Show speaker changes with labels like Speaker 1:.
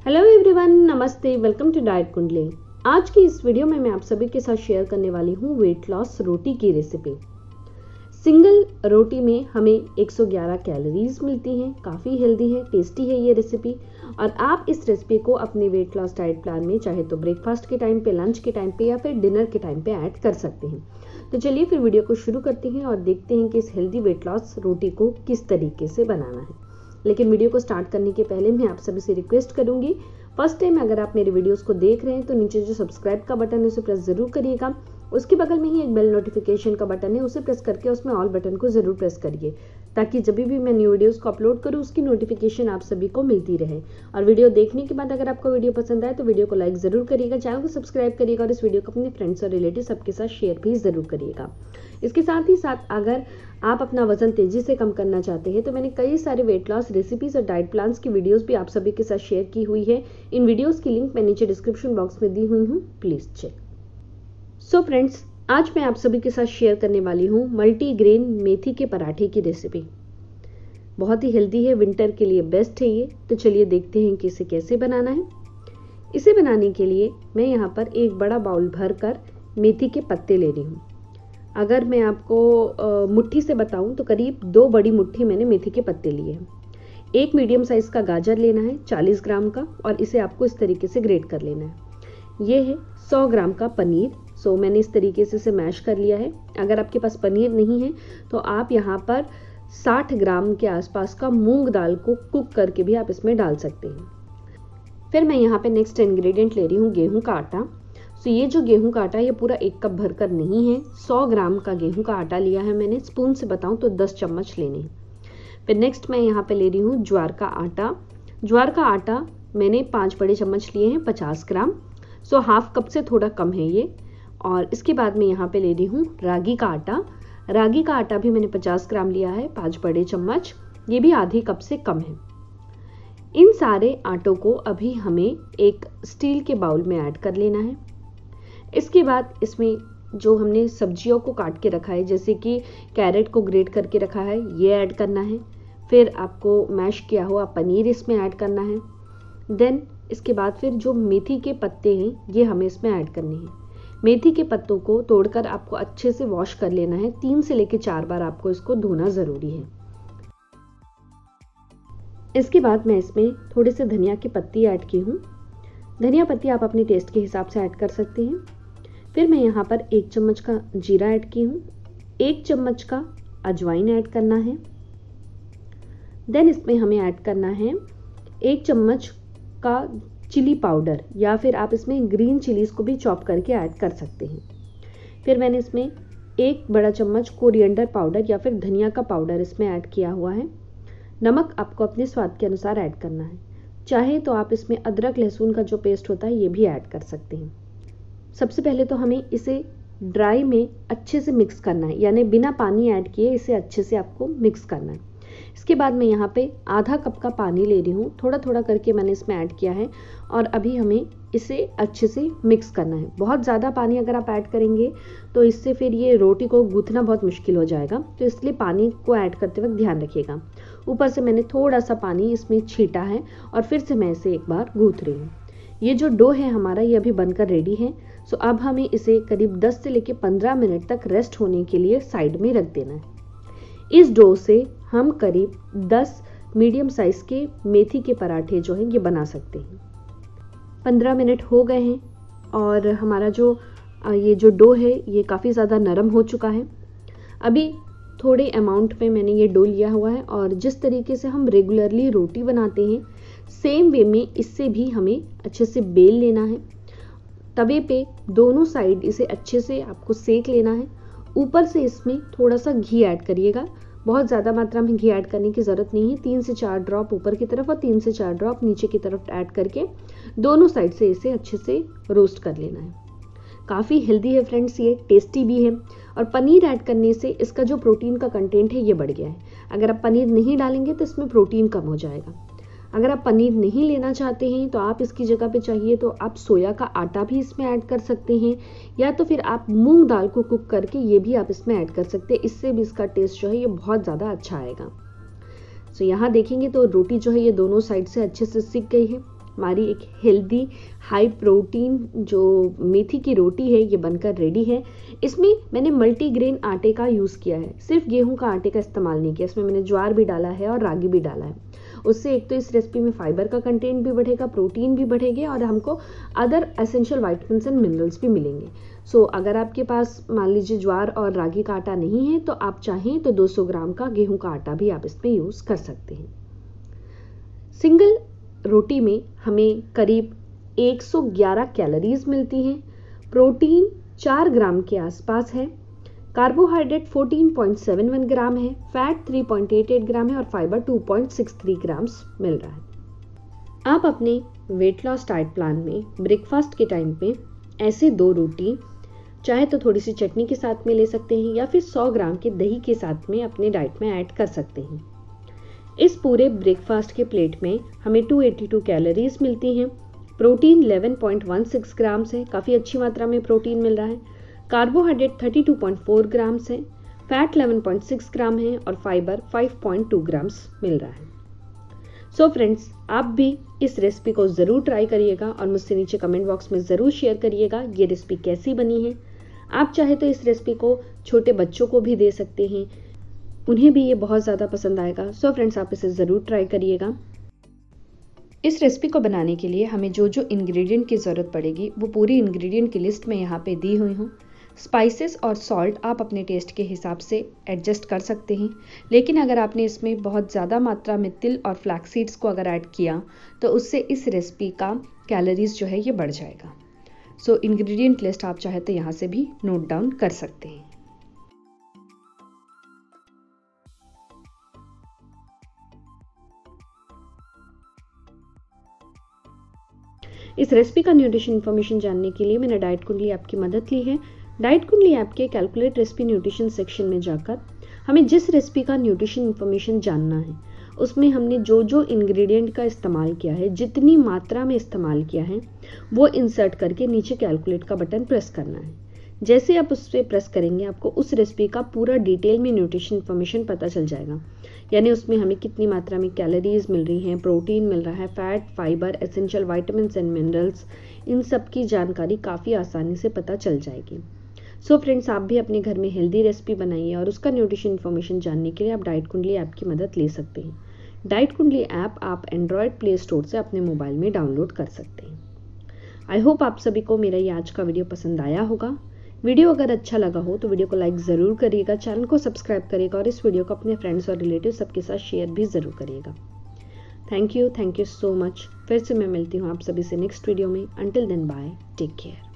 Speaker 1: Hello everyone, नमस्ते, welcome to diet कुंडली। आज की इस वीडियो में मैं आप सभी के साथ शेयर करने वाली हूँ वेट लॉस रोटी की रेसिपी। सिंगल रोटी में हमें 111 कैलोरीज मिलती हैं, काफ़ी हेल्दी है, टेस्टी है ये रेसिपी। और आप इस रेसिपी को अपने वेट लॉस डाइट प्लान में चाहे तो ब्रेकफास्ट के टाइम पे, लंच के टाइम पे या फिर डिनर के टाइम पे ऐड कर सकते हैं। तो चलिए फिर वीडियो को शुरू करते हैं और देखते हैं कि इस हेल्दी वेट लॉस रोटी को किस तरीके से बनाना है। लेकिन वीडियो को स्टार्ट करने के पहले मैं आप सभी से रिक्वेस्ट करूंगी, फर्स्ट टाइम अगर आप मेरे वीडियोस को देख रहे हैं तो नीचे जो सब्सक्राइब का बटन है उसे प्रेस जरूर करिएगा। उसके बगल में ही एक बेल नोटिफिकेशन का बटन है, उसे प्रेस करके उसमें ऑल बटन को जरूर प्रेस करिए ताकि जब भी मैं न्यू वीडियोस को अपलोड करूं उसकी नोटिफिकेशन आप सभी को मिलती रहे। और वीडियो देखने के बाद अगर आपको वीडियो पसंद आए तो वीडियो को लाइक जरूर करिएगा, चैनल को सब्सक्राइब करिएगा और इस वीडियो को अपने फ्रेंड्स और रिलेटिव सबके साथ शेयर भी जरूर करिएगा। इसके साथ ही साथ अगर आप अपना वजन तेजी से कम करना चाहते हैं तो मैंने कई सारे वेट लॉस रेसिपीज और डाइट प्लान्स की वीडियोस भी आप सभी के साथ शेयर की हुई है। इन वीडियोस की लिंक मैं नीचे डिस्क्रिप्शन बॉक्स में दी हुई हूँ, प्लीज चेक। सो फ्रेंड्स, आज मैं आप सभी के साथ शेयर करने वाली हूँ मल्टीग्रेन मेथी के पराठे की रेसिपी। बहुत ही हेल्दी है, विंटर के लिए बेस्ट है ये। तो चलिए देखते हैं कि इसे कैसे बनाना है। इसे बनाने के लिए मैं यहाँ पर एक बड़ा बाउल भर कर मेथी के पत्ते ले रही हूँ। अगर मैं आपको मुट्ठी से बताऊं तो करीब 2 बड़ी मुट्ठी मैंने मेथी के पत्ते लिए हैं। एक मीडियम साइज का गाजर लेना है 40 ग्राम का, और इसे आपको इस तरीके से ग्रेट कर लेना है। ये है 100 ग्राम का पनीर। सो मैंने इस तरीके से इसे मैश कर लिया है। अगर आपके पास पनीर नहीं है तो आप यहाँ पर 60 ग्राम के आसपास का मूंग दाल को कुक करके भी आप इसमें डाल सकते हैं। फिर मैं यहाँ पे नेक्स्ट इंग्रेडिएंट ले रही हूँ गेहूं का आटा। सो ये जो गेहूं का आटा ये पूरा 1 कप भरकर नहीं है, 100 ग्राम का गेहूं का आटा लिया है मैंने। स्पून से बताऊं तो 10 चम्मच लेने हैं। फिर नेक्स्ट मैं यहाँ पे ले रही हूँ ज्वार का आटा। ज्वार का आटा मैंने 5 बड़े चम्मच लिए हैं, 50 ग्राम। सो हाफ कप से थोड़ा कम है ये। और इसके बाद मैं यहाँ पे ले रही हूँ रागी का आटा। रागी का आटा भी मैंने 50 ग्राम लिया है, 5 बड़े चम्मच। ये भी आधी कप से कम है। इन सारे आटों को अभी हमें एक स्टील के बाउल में ऐड कर लेना है। इसके बाद इसमें जो हमने सब्जियों को काट के रखा है, जैसे कि कैरेट को ग्रेट करके रखा है, ये ऐड करना है। फिर आपको मैश किया हुआ पनीर इसमें ऐड करना है। देन इसके बाद फिर जो मेथी के पत्ते हैं ये हमें इसमें ऐड करने हैं। मेथी के पत्तों को तोड़कर आपको अच्छे से वॉश कर लेना है। 3 से लेकर 4 बार आपको इसको धोना ज़रूरी है। इसके बाद मैं इसमें थोड़े से धनिया की पत्ती ऐड की हूँ। धनिया पत्ती आप अपने टेस्ट के हिसाब से ऐड कर सकते हैं। फिर मैं यहाँ पर 1 चम्मच का जीरा ऐड की हूँ, 1 चम्मच का अजवाइन ऐड करना है। देन इसमें हमें ऐड करना है 1 चम्मच का चिली पाउडर, या फिर आप इसमें ग्रीन चिलीज को भी चॉप करके ऐड कर सकते हैं। फिर मैंने इसमें 1 बड़ा चम्मच कोरिएंडर पाउडर या फिर धनिया का पाउडर इसमें ऐड किया हुआ है। नमक आपको अपने स्वाद के अनुसार ऐड करना है। चाहे तो आप इसमें अदरक लहसुन का जो पेस्ट होता है ये भी ऐड कर सकते हैं। सबसे पहले तो हमें इसे ड्राई में अच्छे से मिक्स करना है, यानी बिना पानी ऐड किए इसे अच्छे से आपको मिक्स करना है। इसके बाद मैं यहाँ पे आधा कप का पानी ले रही हूँ, थोड़ा थोड़ा करके मैंने इसमें ऐड किया है। और अभी हमें इसे अच्छे से मिक्स करना है। बहुत ज़्यादा पानी अगर आप ऐड करेंगे तो इससे फिर ये रोटी को गूंथना बहुत मुश्किल हो जाएगा, तो इसलिए पानी को ऐड करते वक्त ध्यान रखिएगा। ऊपर से मैंने थोड़ा सा पानी इसमें छींटा है और फिर से मैं इसे एक बार गूंथ रही हूँ। ये जो डो है हमारा ये अभी बनकर रेडी है। सो अब हमें इसे करीब 10 से लेकर 15 मिनट तक रेस्ट होने के लिए साइड में रख देना है। इस डो से हम करीब 10 मीडियम साइज के मेथी के पराठे जो हैं ये बना सकते हैं। 15 मिनट हो गए हैं और हमारा जो ये जो डो है ये काफ़ी ज़्यादा नरम हो चुका है। अभी थोड़े अमाउंट में मैंने ये डो लिया हुआ है और जिस तरीके से हम रेगुलरली रोटी बनाते हैं सेम वे में इससे भी हमें अच्छे से बेल लेना है। तवे पे दोनों साइड इसे अच्छे से आपको सेक लेना है। ऊपर से इसमें थोड़ा सा घी ऐड करिएगा। बहुत ज़्यादा मात्रा में घी ऐड करने की ज़रूरत नहीं है। 3 से 4 ड्रॉप ऊपर की तरफ और 3 से 4 ड्रॉप नीचे की तरफ ऐड करके दोनों साइड से इसे अच्छे से रोस्ट कर लेना है। काफ़ी हेल्दी है फ्रेंड्स, ये टेस्टी भी है। और पनीर ऐड करने से इसका जो प्रोटीन का कंटेंट है ये बढ़ गया है। अगर आप पनीर नहीं डालेंगे तो इसमें प्रोटीन कम हो जाएगा। अगर आप पनीर नहीं लेना चाहते हैं तो आप इसकी जगह पे चाहिए तो आप सोया का आटा भी इसमें ऐड कर सकते हैं, या तो फिर आप मूंग दाल को कुक करके ये भी आप इसमें ऐड कर सकते हैं। इससे भी इसका टेस्ट जो है ये बहुत ज़्यादा अच्छा आएगा। सो यहाँ देखेंगे तो रोटी जो है ये दोनों साइड से अच्छे से सिक गई है। हमारी एक हेल्दी हाई प्रोटीन जो मेथी की रोटी है ये बनकर रेडी है। इसमें मैंने मल्टीग्रेन आटे का यूज़ किया है, सिर्फ गेहूं का आटे का इस्तेमाल नहीं किया। इसमें मैंने ज्वार भी डाला है और रागी भी डाला है। उससे एक तो इस रेसिपी में फाइबर का कंटेंट भी बढ़ेगा, प्रोटीन भी बढ़ेगी और हमको other essential vitamins and minerals भी मिलेंगे। सो अगर आपके पास मान लीजिए ज्वार और रागी का आटा नहीं है तो आप चाहें तो 200 ग्राम का गेहूं का आटा भी आप इसमें यूज़ कर सकते हैं। सिंगल रोटी में हमें करीब 111 कैलोरीज मिलती हैं, प्रोटीन 4 ग्राम के आसपास है, कार्बोहाइड्रेट 14.71 ग्राम है, फैट 3.88 ग्राम है और फाइबर 2.63 ग्राम्स मिल रहा है। आप अपने वेट लॉस डाइट प्लान में ब्रेकफास्ट के टाइम पे ऐसे 2 रोटी चाहे तो थोड़ी सी चटनी के साथ में ले सकते हैं या फिर 100 ग्राम के दही के साथ में अपने डाइट में ऐड कर सकते हैं। इस पूरे ब्रेकफास्ट के प्लेट में हमें 282 कैलोरीज मिलती हैं, प्रोटीन 11.16 ग्राम्स है, काफ़ी अच्छी मात्रा में प्रोटीन मिल रहा है, कार्बोहाइड्रेट 32.4 ग्राम्स है, फैट 11.6 ग्राम है और फाइबर 5.2 ग्राम्स मिल रहा है। सो फ्रेंड्स, आप भी इस रेसिपी को ज़रूर ट्राई करिएगा और मुझसे नीचे कमेंट बॉक्स में ज़रूर शेयर करिएगा ये रेसिपी कैसी बनी है। आप चाहे तो इस रेसिपी को छोटे बच्चों को भी दे सकते हैं, उन्हें भी ये बहुत ज़्यादा पसंद आएगा। सो फ्रेंड्स, आप इसे ज़रूर ट्राई करिएगा। इस रेसिपी को बनाने के लिए हमें जो जो इंग्रेडिएंट की ज़रूरत पड़ेगी वो पूरी इंग्रेडिएंट की लिस्ट में यहाँ पे दी हुई हूँ। स्पाइसेस और सॉल्ट आप अपने टेस्ट के हिसाब से एडजस्ट कर सकते हैं, लेकिन अगर आपने इसमें बहुत ज़्यादा मात्रा में तिल और फ्लैक्स सीड्स को अगर ऐड किया तो उससे इस रेसिपी का कैलोरीज जो है ये बढ़ जाएगा। सो इंग्रेडिएंट लिस्ट आप चाहे तो यहाँ से भी नोट डाउन कर सकते हैं। इस रेसिपी का न्यूट्रिशन इन्फॉर्मेशन जानने के लिए मैंने डाइट कुंडली ऐप की मदद ली है। डाइट कुंडली ऐप के कैलकुलेट रेसिपी न्यूट्रिशन सेक्शन में जाकर हमें जिस रेसिपी का न्यूट्रिशन इन्फॉर्मेशन जानना है उसमें हमने जो जो इंग्रेडिएंट का इस्तेमाल किया है, जितनी मात्रा में इस्तेमाल किया है, वो इंसर्ट करके नीचे कैलकुलेट का बटन प्रेस करना है। जैसे आप उस पर प्रेस करेंगे आपको उस रेसिपी का पूरा डिटेल में न्यूट्रिशन इन्फॉर्मेशन पता चल जाएगा, यानी उसमें हमें कितनी मात्रा में कैलोरीज मिल रही हैं, प्रोटीन मिल रहा है, fat, fibre, essential vitamins and minerals, इन सब की जानकारी काफ़ी आसानी से पता चल जाएगी। सो फ्रेंड्स, आप भी अपने घर में हेल्दी रेसिपी बनाइए और उसका न्यूट्रिशन इन्फॉर्मेशन जानने के लिए आप डाइट कुंडली ऐप की मदद ले सकते हैं। डाइट कुंडली ऐप आप एंड्रॉयड प्ले स्टोर से अपने मोबाइल में डाउनलोड कर सकते हैं। आई होप आप सभी को मेरा ये आज का वीडियो पसंद आया होगा। वीडियो अगर अच्छा लगा हो तो वीडियो को लाइक ज़रूर करिएगा, चैनल को सब्सक्राइब करिएगा और इस वीडियो को अपने फ्रेंड्स और रिलेटिव सबके साथ शेयर भी ज़रूर करिएगा। Thank you so much. फिर से मैं मिलती हूँ आप सभी से नेक्स्ट वीडियो में। Until then bye, take care.